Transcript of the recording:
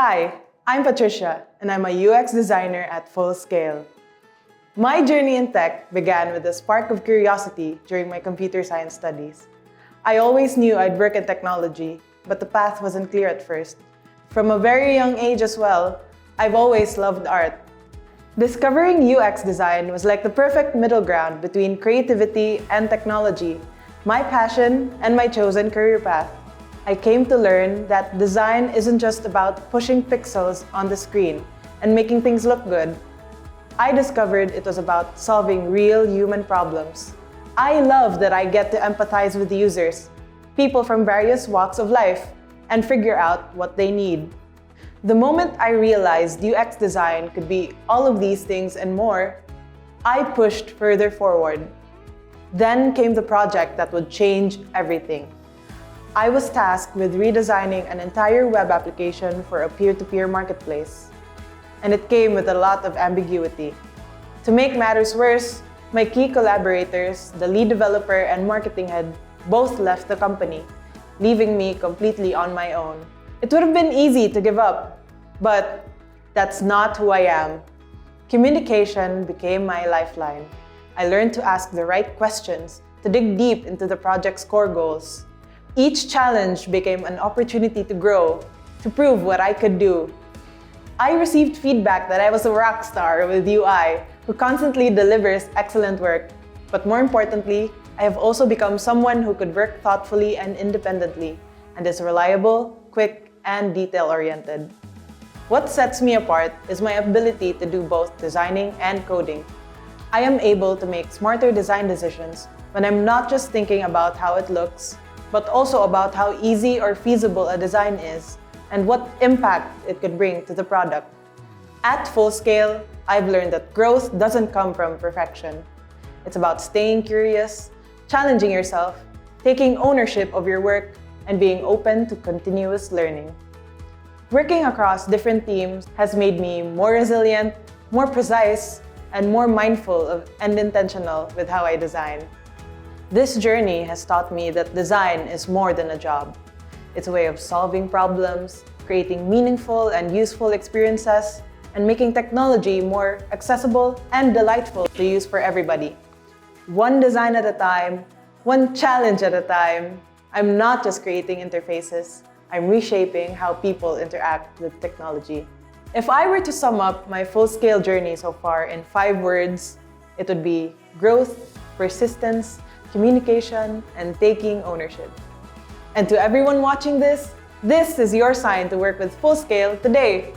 Hi, I'm Patricia, and I'm a UX designer at Full Scale. My journey in tech began with a spark of curiosity during my computer science studies. I always knew I'd work in technology, but the path wasn't clear at first. From a very young age as well, I've always loved art. Discovering UX design was like the perfect middle ground between creativity and technology, my passion and my chosen career path. I came to learn that design isn't just about pushing pixels on the screen and making things look good. I discovered it was about solving real human problems. I love that I get to empathize with users, people from various walks of life, and figure out what they need. The moment I realized UX design could be all of these things and more, I pushed further forward. Then came the project that would change everything. I was tasked with redesigning an entire web application for a peer-to-peer marketplace. And it came with a lot of ambiguity. To make matters worse, my key collaborators, the lead developer and marketing head, both left the company, leaving me completely on my own. It would have been easy to give up, but that's not who I am. Communication became my lifeline. I learned to ask the right questions, to dig deep into the project's core goals. Each challenge became an opportunity to grow, to prove what I could do. I received feedback that I was a rock star with UI who constantly delivers excellent work. But more importantly, I have also become someone who could work thoughtfully and independently, and is reliable, quick, and detail-oriented. What sets me apart is my ability to do both designing and coding. I am able to make smarter design decisions when I'm not just thinking about how it looks, but also about how easy or feasible a design is and what impact it could bring to the product. At Full Scale, I've learned that growth doesn't come from perfection. It's about staying curious, challenging yourself, taking ownership of your work, and being open to continuous learning. Working across different teams has made me more resilient, more precise, and more mindful and intentional with how I design. This journey has taught me that design is more than a job. It's a way of solving problems, creating meaningful and useful experiences, and making technology more accessible and delightful to use for everybody. One design at a time, one challenge at a time. I'm not just creating interfaces, I'm reshaping how people interact with technology. If I were to sum up my full-scale journey so far in 5 words, it would be growth, persistence, communication, and taking ownership. And to everyone watching this is your sign to work with Full Scale today.